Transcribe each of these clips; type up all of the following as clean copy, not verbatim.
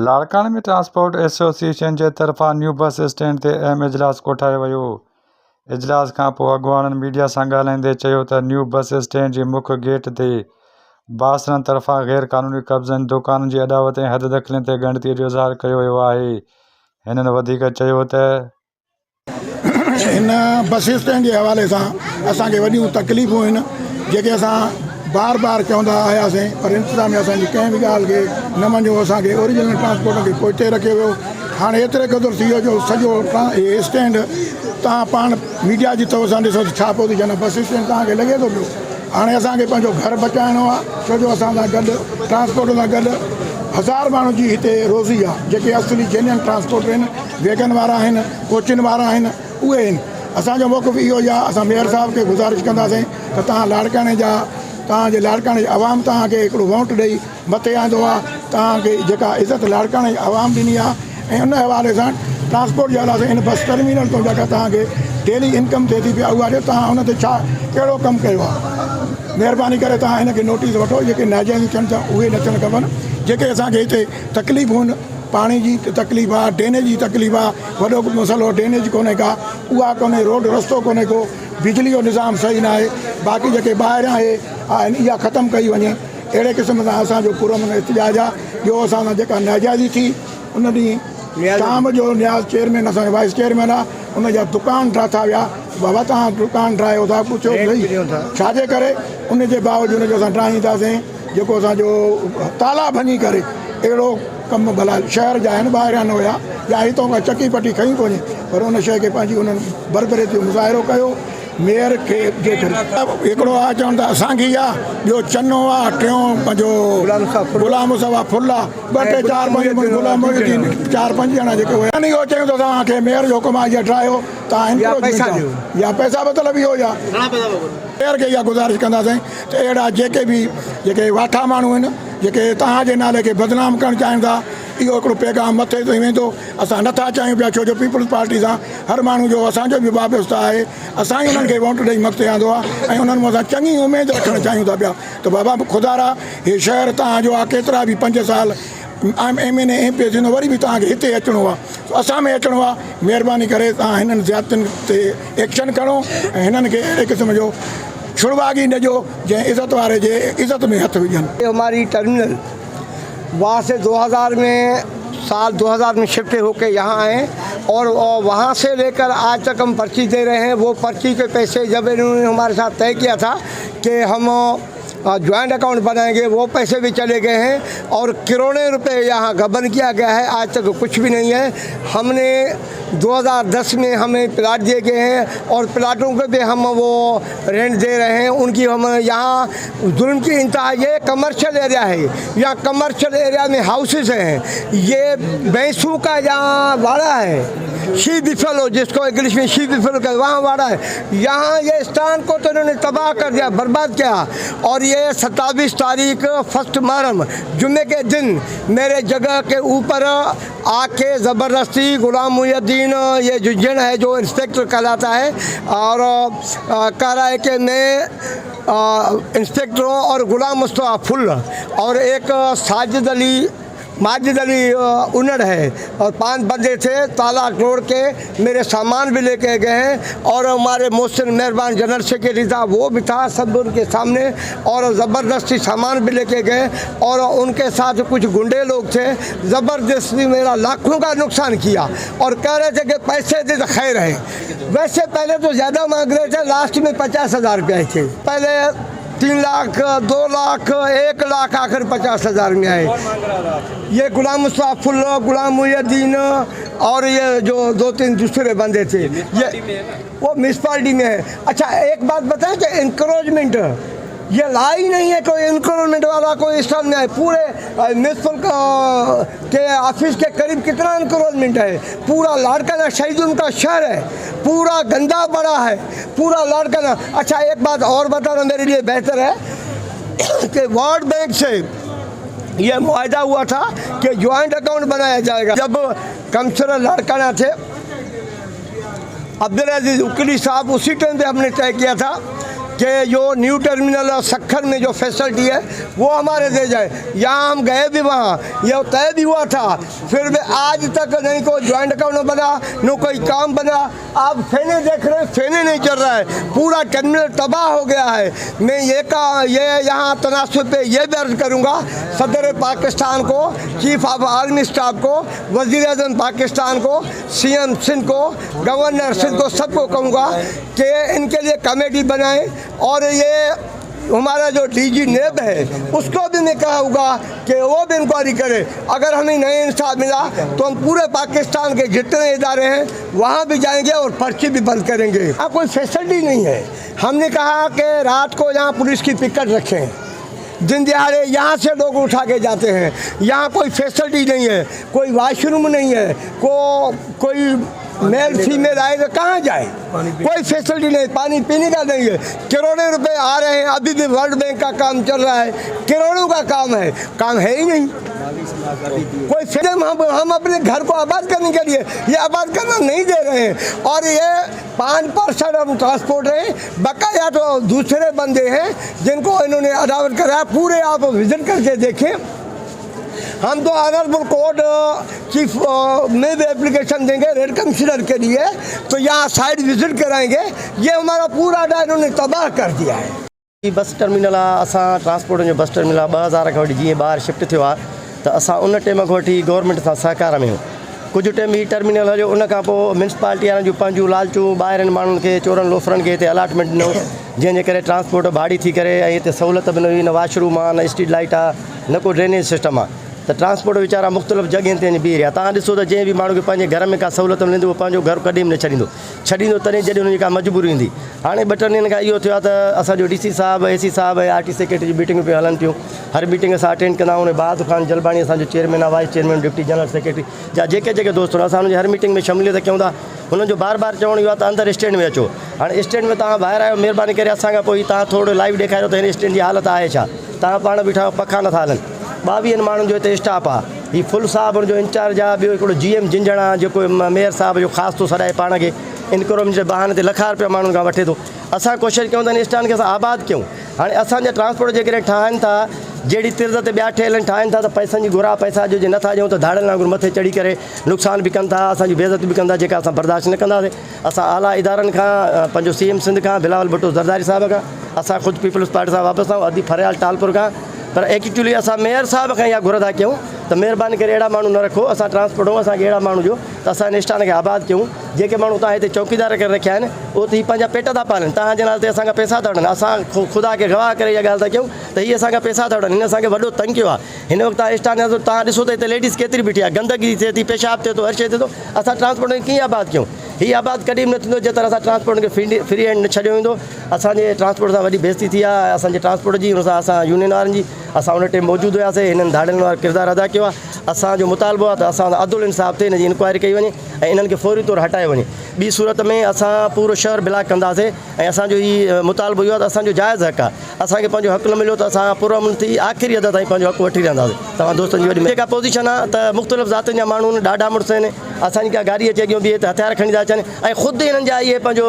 लाड़काणे में transport association जे तरफ़ां new bus stand ते अहम इजलास कोठायो वियो। इजलास खां पोइ अॻुवाणनि मीडिया सां ॻाल्हाईंदे चयो त न्यू बस स्टैंड जे मुख्य गेट ते बासरनि तरफ़ां गैर क़ानूनी कब्ज़नि, दुकाननि जी अॾावत ऐं हद दख़लनि ते ॻणितीअ जो इज़हार कयो वियो आहे। हिननि वधीक चयो त इन बस स्टैंड जे हवाले सां असांखे वॾियूं तकलीफ़ूं आहिनि जेके असां बार बार चवंदा आयासीं, पर इंतिज़ाम असांजी कंहिं बि ॻाल्हि खे न मञियो। असांखे ओरिजिनल ट्रांसपोर्ट खे पोइते रखियो वियो। हाणे एतिरे क़दुरु थी वियो जो सॼो स्टैंड तव्हां पाण मीडिया जी तौर सां ॾिसो छा पियो थी चवनि, बस स्टैंड तव्हांखे लॻे थो पियो। हाणे असांखे पंहिंजो घर बचाइणो आहे, छो जो असां सां गॾु ट्रांसपोर्ट सां गॾु 1000 माण्हुनि जी हिते रोज़ी आहे। जेके असली जेन्युइन ट्रांसपोर्टर आहिनि, वैगन वारा आहिनि, कोचिन वारा आहिनि, उहे आहिनि। असांजो मौक़िफ़ इहो ई आहे। असां मेयर साहिब खे गुज़ारिश कंदासीं त तव्हां लाड़काणे जा, तव्हांजे लाड़काणे जी आवाम तव्हांखे हिकिड़ो वोट ॾेई मथे आंदो आहे। तव्हांखे जेका इज़त लाड़काणे जी आवाम ॾिनी आहे, ऐं उन हवाले सां ट्रांसपोर्ट जे हवाले सां इन बस टर्मिनल तो जेका तव्हांखे डेली इनकम थिए थी पिया, उहा ॾियो। तव्हां हुन ते छा कहिड़ो कमु कयो आहे? महिरबानी करे तव्हां हिनखे नोटिस वठो। जेके नाजाइज़ थियनि था उहे न थियणु खपनि। जेके असांखे हिते तकलीफ़ूं आहिनि, पाणी जी तकलीफ़ आहे, ड्रेनेज जी तकलीफ़ आहे, वॾो मसइलो ड्रेनेज कोन्हे का, उहा कोन्हे, रोड रस्तो कोन्हे को, बिजली जो निज़ाम सही न आहे। बाक़ी जेके ॿाहिरियां आहे इहा ख़तमु कई वञे। अहिड़े क़िस्म सां असांजो पुरअमन एतिजाज आहे। ॿियो असां सां जेका नाजाइज़ी थी, उन ॾींहुं शाम जो न्याज़ चेयरमैन असांजो वाइस चेयरमैन आहे, उनजा दुकान ठाता विया। बाबा तव्हां दुकान ठाहियो था, पुछो भई छाजे करे? उनजे बावजूदि जो असां ठाहींदासीं जेको असांजो ताला भञी करे। अहिड़ो कमु भला शहर जा आहिनि, ॿाहिरियां न हुया, या हितां खां चकी पटी खई कोन्हे, पर उन शइ खे पंहिंजी उन्हनि बरबरे जो मुज़ाहिरो कयो। मेयर खे जे हिकिड़ो आहे चवनि था असांजी आहे, ॿियो चनो आहे, टियों पंहिंजो गुलाम मुस्तफ़ा फुल आहे, 2 टे 4 5 गुलाम 4 5 ॼणा जेके हुआ। इहो चयूं त तव्हांखे मेयर जो हुकुम आहे, इहा ठाहियो तव्हां या पैसा मतिलबु इहो ई आहे। मेयर खे इहा गुज़ारिश कंदासीं त अहिड़ा जेके वाठा माण्हू आहिनि, जेके तव्हांजे नाले खे बदनाम करणु चाहिनि था, इहो हिकिड़ो पैगाम मथे ताईं वेंदो। असां नथा चाहियूं पिया, छो जो पीपल्स पार्टी सां हर माण्हू जो असांजो बि वाबस्तो आहे। असां ई उन्हनि खे वोट ॾेई मथे आंदो आहे, ऐं उन्हनि मां असां चङी उमेद रखणु चाहियूं था पिया त बाबा ख़ुदारा हीउ शहर तव्हांजो आहे। केतिरा बि 5 साल MNA MP थींदो, वरी बि तव्हांखे हिते अचिणो आहे, असां में अचिणो आहे। महिरबानी करे तव्हां हिननि ज़्यादतियुनि ते एक्शन खणो ऐं हिननि खे अहिड़े क़िस्म जो छुड़वागी ॾिजो जंहिं इज़त वारे जे इज़त में हथ विझनि। हमारी टर्मिनल वहाँ से 2000 में साल 2000 में शिफ्ट होकर यहाँ आए, और वहाँ से लेकर आज तक हम पर्ची दे रहे हैं। वो पर्ची के पैसे जब इन्होंने हमारे साथ तय किया था कि हम ज्वाइंट अकाउंट बनाएंगे, वो पैसे भी चले गए हैं, और करोड़ों रुपए यहाँ गबन किया गया है। आज तक कुछ भी नहीं है। हमने 2010 में हमें प्लाट दिए गए हैं, और प्लाटों पे भी हम वो रेंट दे रहे हैं। उनकी हम यहाँ जुल्म की इंतहा। ये कमर्शियल एरिया है, यहाँ कमर्शियल एरिया में हाउसेस हैं। ये भैंसों का यहाँ वाड़ा है, शी बिफलो, जिसको इंग्लिश में शी बिफलो का, वहाँ वाड़ा है। यहाँ ये स्थान को तो इन्होंने तबाह कर दिया, बर्बाद किया। और ये 27 तारीख 1 मुहर्रम जुम्मे के दिन मेरे जगह के ऊपर आके ज़बरदस्ती गुलाम मुहिउद्दीन, ये जो जन है, जो इंस्पेक्टर कहलाता है, और कह रहा है कि मैं इंस्पेक्टर हूँ, और गुलाम मुस्तफ़ा फुल और एक माजिद अली उन्नड़ है, और 5 बंदे थे। ताला तोड़ के मेरे सामान भी लेके गए हैं, और हमारे मोहसिन मेहरबान जनरल सेक्रेटरी था, वो भी था सब उनके सामने, और ज़बरदस्ती सामान भी लेके गए। और उनके साथ कुछ गुंडे लोग थे, ज़बरदस्ती मेरा लाखों का नुकसान किया, और कह रहे थे कि पैसे दे तो खैर है। वैसे पहले तो ज़्यादा मांग रहे थे, लास्ट में 50,000 रुपये थे। पहले 3 लाख, 2 लाख, 1 लाख, आखिर 50,000 में आए। ये गुलाम मुस्तफ़ा फुल, गुलाम मुहिउद्दीन, और ये जो 2-3 दूसरे बंदे थे, ये वो म्यूनसिपालिटी में है। अच्छा, एक बात बताएं कि इंक्रोचमेंट ये ला ही नहीं है, कोई इंक्रोचमेंट वाला कोई स्टाफ में है। पूरे म्यूनसिपल के ऑफिस के करीब कितना इंक्रोचमेंट है? पूरा लाड़काना शहीद उनका शहर है, पूरा गंदा पड़ा है, पूरा लाड़काना। अच्छा, एक बात और बताना मेरे लिए बेहतर है कि वर्ल्ड बैंक से ये मुआहदा हुआ था कि ज्वाइंट अकाउंट बनाया जाएगा। जब कमिश्नर लाड़काना थे अब्दुल अजीज उकली साहब, उसी टाइम पे हमने तय किया था कि जो न्यू टर्मिनल और सखर में जो फैसिलिटी है वो हमारे दे जाए। यहाँ हम गए भी, वहाँ ये तय भी हुआ था, फिर भी आज तक नहीं कोई ज्वाइंट अकाउंट बना, न कोई काम बना। आप फेने देख रहे हैं, फेने नहीं चल रहा है, पूरा टर्मिनल तबाह हो गया है। मैं ये यहाँ तनासुब पे ये भी अर्ज करूँगा सदर पाकिस्तान को, चीफ ऑफ आर्मी स्टाफ को, वज़ीर आज़म पाकिस्तान को, CM सिंध को, गवर्नर सिंध को, सबको कहूँगा कि इनके लिए कमेटी बनाएं। और ये हमारा जो DG नेब है उसको भी मैं कहूँगा कि वो भी इंक्वायरी करे। अगर हमें नहीं इंसाफ मिला तो हम पूरे पाकिस्तान के जितने इदारे हैं वहाँ भी जाएंगे और पर्ची भी बंद करेंगे। यहाँ कोई फैसिलिटी नहीं है। हमने कहा कि रात को यहाँ पुलिस की पिकेट रखें, दिन दिहाड़े यहाँ से लोग उठा के जाते हैं। यहाँ कोई फैसिलिटी नहीं है, कोई वॉशरूम नहीं है, कोई मेल फीमेल आए तो कहाँ जाए, कोई फैसिलिटी नहीं, पानी पीने का नहीं है। करोड़ों रुपए आ रहे हैं, अभी भी वर्ल्ड बैंक का काम चल रहा है, करोड़ों का काम है ही नहीं। कोई फिल्म हम अपने घर को आबाद करने के लिए ये आबाद करना नहीं दे रहे हैं। और ये 5% हम ट्रांसपोर्ट हैं, बकाया तो दूसरे बंदे हैं जिनको इन्होंने अदावत कराया। पूरे आप विजिट करके देखें। हम तो ऑनरेबल कोर्ट चीफ में भी एप्लीकेशन देंगे रेड कमिश्नर के लिए, तो यहाँ साइड विजिट कराएंगे। ये हमारा पूरा अड्डा इन्होंने तबाह कर दिया है। बस टर्मिनल आहे, असां ट्रांसपोर्ट जो बस टर्मिनल आहे 2000 खां वठी जीअं ॿाहिरि शिफ्ट थियो आहे त असां उन टाइम खां वठी गवर्नमेंट सां सहकार में आहियूं। कुझु टाइम ही टर्मिनल हलियो, उन खां पोइ म्यूनसिपालिटी वारनि जूं पंहिंजूं लालचूं ॿाहिरनि माण्हुनि खे चोरनि लोफरनि खे हिते अलॉटमेंट ॾिनो, जंहिंजे करे ट्रांसपोर्ट भाड़ी थी करे ऐं हिते सहूलियत बि न हुई, न वॉशरूम आहे, न स्ट्रीट लाइट आहे, न को ड्रेनेज सिस्टम आहे। त ट्रांसपोर्ट वीचारा मुख़्तलिफ़ जॻहियुनि ते बीह रहिया। तव्हां ॾिसो त जंहिं बि माण्हू खे पंहिंजे घर में का सहूलियत मिलंदी उहो पंहिंजो घर कॾहिं बि न छॾींदो तॾहिं जॾहिं हुनजी का मजबूरी ईंदी। हाणे 2-3 ॾींहंनि खां इहो थियो आहे त असांजो DC साहिबु, AC साहिबु ऐं RT सेक्रेटरी जी मीटिंग पियूं हलनि पियूं। हर मीटिंग असां अटेंड कंदा आहियूं। बाद ख़ान जलबाणी असांजो चेयरमैन आहे, wise chairman, deputy general secretary जा जेके दोस्त आहिनि, असां हुनजी हर मीटिंग में शमूलियत कयूं था। हुननि जो बार चवणु इहो आहे त अंदरि स्टैंड में अचो। हाणे स्टैंड में तव्हां ॿाहिरि आहियो, महिरबानी करे असांखां पोइ तव्हां थोरो लाइव ॾेखारियो त हिन स्टैंड जी हालत आहे छा। तव्हां पाण बीठा पखा नथा हलनि। 22 माण्हुनि जो हिते स्टाफ आहे। ही फुल साहिब जो इंचार्ज आहे। ॿियो हिकिड़ो GM जिंजण आहे जेको मेयर साहिब जो ख़ासि थो सॾाए पाण खे इनक्रोच जे बहाने ते लखा रुपया माण्हुनि खां वठे थो। असां कोशिशि कयूं था इन स्टैंड खे असां आबाद कयूं। हाणे असांजा ट्रांसपोर्ट जेकॾहिं ठाहिनि था, जहिड़ी तिर्ज़ ते ॿिया ठहियल आहिनि ठाहिनि था, त पैसनि जी घुरा पैसा जो जे नथा ॾियूं त धाड़नि वांगुरु मथे चढ़ी करे नुक़सान बि कनि था, असांजी बेइज़ती बि कंदा, जेका असां बर्दाश्त न कंदासीं। असां आला इदारनि खां, पंहिंजो CM सिंध खां, बिलावल भुट्टो ज़रदारी साहिब खां, असां ख़ुदि पीपल्स पार्टी सां वापसि आहियूं, अदी फरियाल टालपुर खां। पर एक्चुअली असां मेयर साहिब खां इहा घुर था कयूं त महिरबानी करे अहिड़ा माण्हू न रखो। असां ट्रांसपोर्ट हूं असांखे अहिड़ा माण्हू जो त असां इन स्टैंड खे आबाद कयूं। जेके माण्हू तव्हां हिते चौकीदार करे रखिया आहिनि उहो त ही पंहिंजा पेट था पालनि, तव्हांजे नाले ते असांखां पैसा था वठनि। असां ख़ुदा खे गवाह करे इहा ॻाल्हि था कयूं त हीअ असांखां पैसा था वठनि। हिन असांखे वॾो तंग कयो आहे। हिन वक़्तु तव्हां स्टैंड तव्हां ॾिसो त हिते लेडीज़ केतिरी बीठी आहे, गंदगी थिए थी, पेशाब थिए थो, हर शइ थिए थो। असां ट्रांसपोर्ट खे कीअं आबाद कयूं? हीअ आबाद कॾहिं बि न थींदो जेतिरा असां ट्रांसपोर्ट खे फ्री हैंड न छॾियो वेंदो। असांजे ट्रांसपोर्ट सां वॾी बेइज़ती थी आहे असांजे ट्रांसपोर्ट जी, हुन सां असां यूनियन वारनि जी। असां उन टाइम मौजूदु हुआसीं, हिननि धाड़नि वारो किरदारु अदा कयो आहे। असांजो मुतालबो आहे त असां अदुल इंसाफ़ थिए, हिन जी इंक्वायरी कई वञे ऐं इन्हनि खे फौरी तौरु हटायो वञे। ॿी सूरत में असां पूरो शहर ब्लॉक कंदासीं ऐं असांजो हीउ मुतालबो इहो आहे त असांजो जाइज़ हक़ आहे। असांखे पंहिंजो हक़ न मिलियो त असां पुरअमन थी आख़िरी हद ताईं पंहिंजो हक़ वठी रहंदासीं। तव्हां दोस्तनि जी वॾी जेका पोज़ीशन आहे त मुख़्तलिफ़ ज़ातियुनि जा माण्हू आहिनि, ॾाढा मुड़ुस आहिनि। असांजी का गाॾी अचे अॻियां बीहे त हथियार खणी था अचनि ऐं ख़ुदि हिननि जा इहे पंहिंजो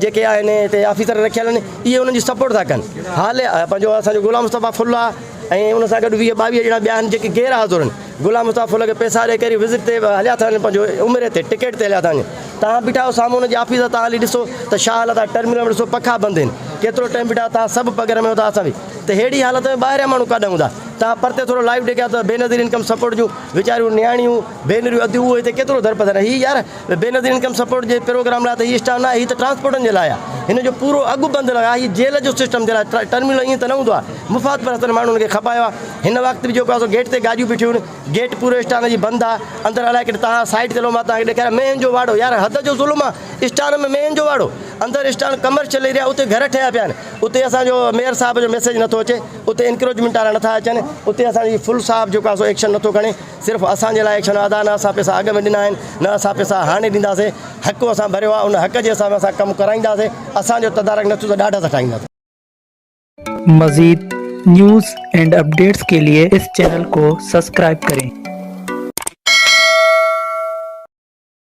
जेके आहिनि हिते ऑफिसर रखियल आहिनि इहे उन्हनि जी सपोर्ट था कनि। हाल पंहिंजो असांजो गुलाम मुस्तफ़ा फुल आहे ऐं उन सां गॾु 20-22 ॼणा ॿिया आहिनि जेके गैर हाज़ुर आहिनि। गुलाम मुस्तफ़ा फुल खे पैसा ॾेई करे विज़िट ते हलिया था वञनि, पंहिंजो उमिरि ते टिकट ते हलिया था वञनि। तव्हां बीठा आहियो साम्हूं हुनजी ऑफिस, तव्हां हली ॾिसो त छा हालत आहे। टर्मिनल में ॾिसो पखा बंदि आहिनि, केतिरो टाइम बीठा तव्हां सभु पघर में हो था, असां बि त अहिड़ी हालत में ॿाहिरियां माण्हू काॾा हूंदा। तव्हां परते थोरो लाइव ॾेखारियो त बेनज़ीर इनकम सपोर्ट जूं वीचारियूं नियाणियूं भेनरियूं अधु उहो हिते केतिरो दरपदर आहे। हीअ यार बेनज़ीर इनकम सपोर्ट जे प्रोग्राम लाइ त हीअ स्टाफ न आहे, हीअ त ट्रांसपोर्टनि जे लाइ आहे। हिन जो पूरो अघु बंदि लॻा, हीअ जेल जो सिस्टम जे लाइ। टर्मिनल ईअं त न हूंदो आहे, मुफ़ात परस्तनि माण्हुनि खे खपायो आहे। हिन वक़्तु बि जेको आहे गेट ते गाॾियूं बीठियूं आहिनि, गेट पूरे स्टान जी बंदि आहे। अंदरि अलाए कि तव्हां साइड ते लो, मां तव्हांखे ॾेखारियां मेन जो वाड़ो, यार हद जो ज़ुल्म आहे। स्टान में मेन जो वाड़ो, अंदरि स्टान कमर्शियल एरिया, उते घर ठहिया पिया आहिनि। उते असांजो मेयर साहिब जो मैसेज नथो अचे, उते इंक्रोचमेंट वारा नथा अचनि, उते असांजी फुल साहिब जेको आहे सो एक्शन नथो खणे। सिर्फ़ु असांजे लाइ एक्शन अदा न असां पैसा अॻ में ॾिना आहिनि, न असां पैसा हाणे ॾींदासीं। हक़ असां भरियो आहे, उन हक़ जे हिसाब सां कमु कराईंदासीं। असांजो तदारक न थियो त ॾाढा सटाईंदासीं। मज़ीद न्यूज़ एंड अपडेट्स के लिए इस चैनल को सब्सक्राइब करें।